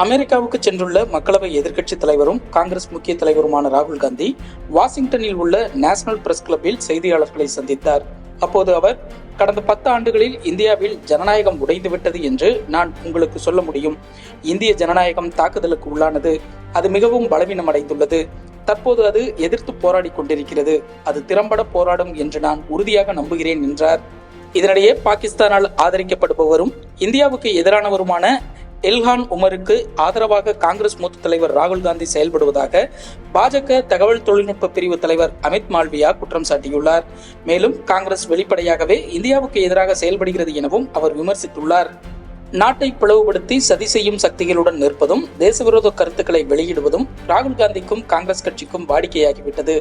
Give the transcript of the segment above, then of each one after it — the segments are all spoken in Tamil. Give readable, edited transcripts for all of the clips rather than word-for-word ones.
அமெரிக்காவுக்கு சென்றுள்ள மக்களவை எதிர்க்கட்சித் தலைவரும் காங்கிரஸ் முக்கிய தலைவருமான ராகுல் காந்தி வாஷிங்டனில் உள்ள நேஷனல் பிரஸ் கிளப்பில் செய்தியாளர்களை சந்தித்தார். அப்போது அவர், கடந்த 10 ஆண்டுகளில் இந்தியாவில் ஜனநாயகம் உடைந்துவிட்டது என்று நான் உங்களுக்கு சொல்ல முடியும். இந்திய ஜனநாயகம் தாக்குதலுக்கு உள்ளானது. அது மிகவும் பலவீனமடைந்துள்ளது. தற்போது அது எதிர்த்து போராடி கொண்டிருக்கிறது. அது திறம்பட போராடும் என்று நான் உறுதியாக நம்புகிறேன் என்றார். இதனிடையே பாகிஸ்தானால் ஆதரிக்கப்படுபவரும் இந்தியாவுக்கு எதிரானவருமான இல்ஹான் உமருக்கு ஆதரவாக காங்கிரஸ் மூத்த தலைவர் ராகுல் காந்தி செயல்படுவதாக பாஜக தகவல் தொழில்நுட்ப பிரிவு தலைவர் அமித் மால்வியா குற்றம் சாட்டியுள்ளார். மேலும் காங்கிரஸ் வெளிப்படையாகவே இந்தியாவுக்கு எதிராக செயல்படுகிறது எனவும் அவர் விமர்சித்துள்ளார். நாட்டை பிளவுபடுத்தி சதி செய்யும் சக்திகளுடன் நிற்பதும் தேசவிரோத கருத்துக்களை வெளியிடுவதும் ராகுல் காந்திக்கும் காங்கிரஸ் கட்சிக்கும் வாடிக்கையாகிவிட்டது.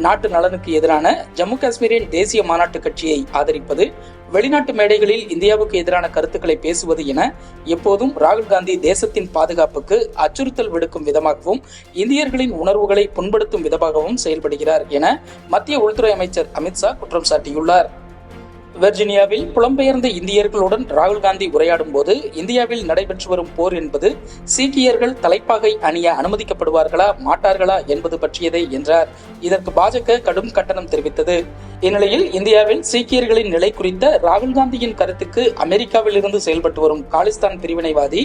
நாட்டு நலனுக்கு எதிரான ஜம்மு காஷ்மீரின் தேசிய மாநாட்டு கட்சியை ஆதரிப்பது, வெளிநாட்டு மேடைகளில் இந்தியாவுக்கு எதிரான கருத்துக்களை பேசுவது என எப்போதும் ராகுல் காந்தி தேசத்தின் பாதுகாப்புக்கு அச்சுறுத்தல் விடுக்கும் விதமாகவும் இந்தியர்களின் உணர்வுகளை புண்படுத்தும் விதமாகவும் செயல்படுகிறார் என மத்திய உள்துறை அமைச்சர் அமித்ஷா குற்றம் சாட்டியுள்ளார். வெர்ஜீனியாவில் புலம்பெயர்ந்த இந்தியர்களுடன் ராகுல் காந்தி உரையாடும் போது, இந்தியாவில் நடைபெற்று வரும் போர் என்பது சீக்கியர்கள் தலைப்பாகை அணிய அனுமதிக்கப்படுவார்களா மாட்டார்களா என்பது பற்றியதே என்றார். இதற்கு பாஜக கடும் கண்டனம் தெரிவித்தது. இந்நிலையில் இந்தியாவில் சீக்கியர்களின் நிலை குறித்த ராகுல் காந்தியின் கருத்துக்கு அமெரிக்காவில் இருந்து செயல்பட்டு வரும் காலிஸ்தான் பிரிவினைவாதி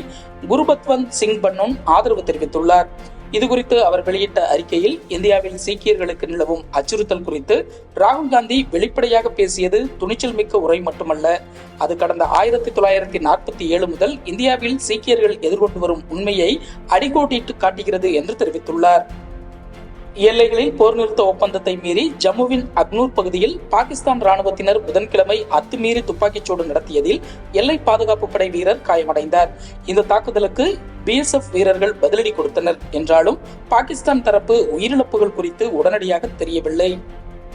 குருபத்வந்த் சிங் பன்னோன் ஆதரவு தெரிவித்துள்ளார். இதுகுறித்து அவர் வெளியிட்ட அறிக்கையில், இந்தியாவில் சீக்கியர்களுக்கு நிலவும் அச்சுறுத்தல் குறித்து ராகுல் காந்தி வெளிப்படையாக பேசியது துணிச்சல் மிக்க உரை மட்டுமல்ல, அது கடந்த 1947 முதல் இந்தியாவில் சீக்கியர்கள் எதிர்கொண்டு வரும் உண்மையை அடிக்கோட்டிட்டு காட்டுகிறது என்று தெரிவித்துள்ளார். எல்லைகளில் போர் நிறுத்த ஒப்பந்தத்தை மீறி ஜம்முவின் அக்னூர் பகுதியில் பாகிஸ்தான் ராணுவத்தினர் புதன்கிழமை அத்துமீறி துப்பாக்கிச்சூடு நடத்தியதில் எல்லை பாதுகாப்பு படை வீரர் காயமடைந்தார். இந்த தாக்குதலுக்கு BSF வீரர்கள் பதிலடி கொடுத்தனர் என்றாலும் பாகிஸ்தான் தரப்பு உயிரிழப்புகள் குறித்து உடனடியாக தெரியவில்லை.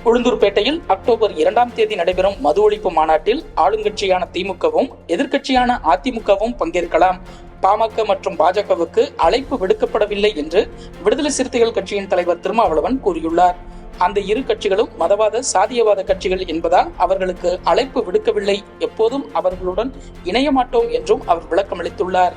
உளுந்தூர்பேட்டையில் அக்டோபர் 2ஆம் தேதி நடைபெறும் மது ஒழிப்பு மாநாட்டில் ஆளுங்கட்சியான திமுகவும் எதிர்க்கட்சியான அதிமுகவும் பங்கேற்கலாம். பாமக மற்றும் பாஜகவுக்கு அழைப்பு விடுக்கப்படவில்லை என்று விடுதலை சிறுத்தைகள் கட்சியின் தலைவர் திருமாவளவன் கூறியுள்ளார். அந்த இரு கட்சிகளும் மதவாத சாதியவாத கட்சிகள் என்பதால் அவர்களுக்கு அழைப்பு விடுக்கவில்லை, எப்போதும் அவர்களுடன் இணைய மாட்டோம் என்றும் அவர் விளக்கமளித்துள்ளார்.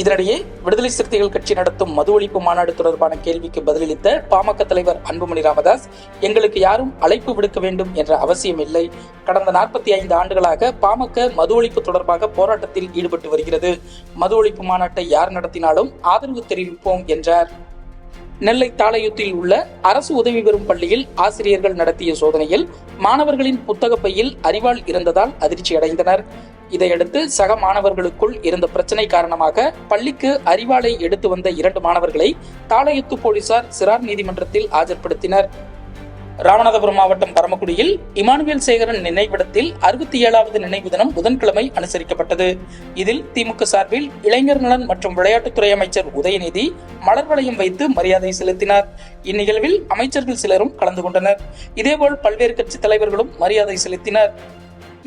இதனிடையே விடுதலை சிறுத்தைகள் கட்சி நடத்தும் மது ஒழிப்பு மாநாடு தொடர்பான கேள்விக்கு பதிலளித்த பாமக தலைவர் அன்புமணி ராமதாஸ், எங்களுக்கு யாரும் அழைப்பு விடுக்க வேண்டும் என்ற அவசியம் இல்லை. கடந்த 45 ஆண்டுகளாக பாமக மது ஒழிப்பு தொடர்பாக போராட்டத்தில் ஈடுபட்டு வருகிறது. மது ஒழிப்பு மாநாட்டை யார் நடத்தினாலும் ஆதரவு தெரிவிப்போம் என்றார். நெல்லை தாளையூத்தில் உள்ள அரசு உதவி பெறும் பள்ளியில் ஆசிரியர்கள் நடத்திய சோதனையில் மாணவர்களின் புத்தக பையில் அரிவாள் இருந்ததால் அதிர்ச்சி அடைந்தனர். இதையடுத்து சக மாணவர்களுக்குள் இருந்த பிரச்சனை காரணமாக பள்ளிக்கு அரிவாளை எடுத்து வந்த 2 மாணவர்களை தாளையூத்து போலீசார் சிறார் நீதிமன்றத்தில் ஆஜர்படுத்தினர். ராமநாதபுரம் மாவட்டம் பரமக்குடியில் இமானுவேல் சேகரன் நினைவிடத்தில் 67வது நினைவு தினம் புதன்கிழமை அனுசரிக்கப்பட்டது. இதில் திமுக சார்பில் இளைஞர் நலன் மற்றும் விளையாட்டுத்துறை அமைச்சர் உதயநிதி மலர் வளையம் வைத்து மரியாதை செலுத்தினார். இந்நிகழ்வில் அமைச்சர்கள் சிலரும் கலந்து கொண்டனர். இதேபோல் பல்வேறு கட்சி தலைவர்களும் மரியாதை செலுத்தினர்.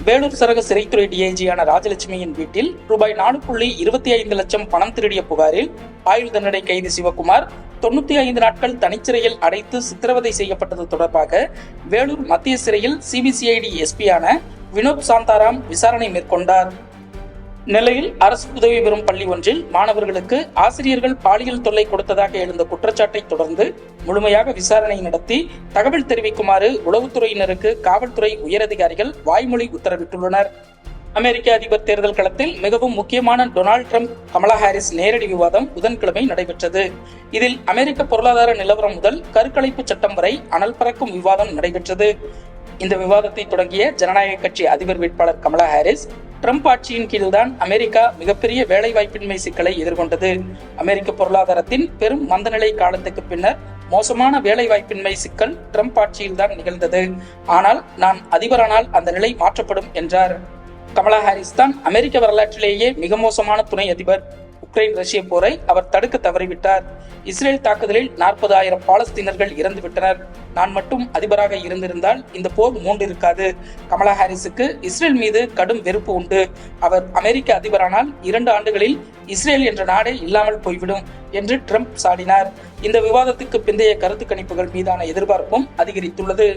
வேலூர் சரக சிறைத்துறை டிஐஜியான ராஜலட்சுமியின் வீட்டில் ரூபாய் 4.25 லட்சம் பணம் திருடிய புகாரில் ஆயுள் தண்டனை கைதி சிவகுமார் 95 நாட்கள் தனிச்சிறையில் அடைத்து சித்திரவதை செய்யப்பட்டது தொடர்பாக வேலூர் மத்திய சிறையில் சிபிசிஐடி எஸ்பியான வினோத் சாந்தாராம் விசாரணை மேற்கொண்டார். நெல்லையில் அரசு உதவி பெறும் பள்ளி ஒன்றில் மாணவர்களுக்கு ஆசிரியர்கள் பாலியல் தொல்லை கொடுத்ததாக எழுந்த குற்றச்சாட்டை தொடர்ந்து முழுமையாக விசாரணை நடத்தி தகவல் தெரிவிக்குமாறு உளவுத்துறையினருக்கு காவல்துறை உயரதிகாரிகள் வாய்மொழி உத்தரவிட்டுள்ளனர். அமெரிக்க அதிபர் தேர்தல் களத்தில் மிகவும் முக்கியமான டொனால்ட் ட்ரம்ப் கமலா ஹாரிஸ் நேரடி விவாதம் புதன்கிழமை நடைபெற்றது. இதில் அமெரிக்க பொருளாதார நிலவரம் முதல் கருக்கலைப்பு சட்டம் வரை அனல் பறக்கும் விவாதம் நடைபெற்றது. இந்த விவாதத்தை தொடங்கிய ஜனநாயக கட்சி அதிபர் வேட்பாளர் கமலா ஹாரிஸ், ட்ரம்ப் ஆட்சியின் கீழ்தான் அமெரிக்கா மிகப்பெரிய வேலை வாய்ப்பின்மை சிக்கலை எதிர்கொண்டது. அமெரிக்க பொருளாதாரத்தின் பெரும் மந்தநிலை காலத்துக்கு பின்னர் மோசமான வேலை வாய்ப்பின்மை சிக்கல் ட்ரம்ப் ஆட்சியில்தான் நிகழ்ந்தது. ஆனால் நான் அதிபரானால் அந்த நிலை மாற்றப்படும் என்றார். கமலா ஹாரிஸ் தான் அமெரிக்க வரலாற்றிலேயே மிக மோசமான துணை அதிபர். உக்ரைன் ரஷ்ய போரை அவர் தடுக்க தவறிவிட்டார். இஸ்ரேல் தாக்குதலில் 40,000 பாலஸ்தீனர்கள் இறந்துவிட்டனர். நான் மட்டும் அதிபராக இருந்திருந்தால் இந்த போர் மூண்டிருக்காது. கமலா ஹாரிஸுக்கு இஸ்ரேல் மீது கடும் வெறுப்பு உண்டு. அவர் அமெரிக்க அதிபரானால் 2 ஆண்டுகளில் இஸ்ரேல் என்ற நாடே இல்லாமல் போய்விடும் என்று ட்ரம்ப் சாடினார். இந்த விவாதத்துக்கு பிந்தைய கருத்து கணிப்புகள் மீதான எதிர்பார்ப்பும் அதிகரித்துள்ளது.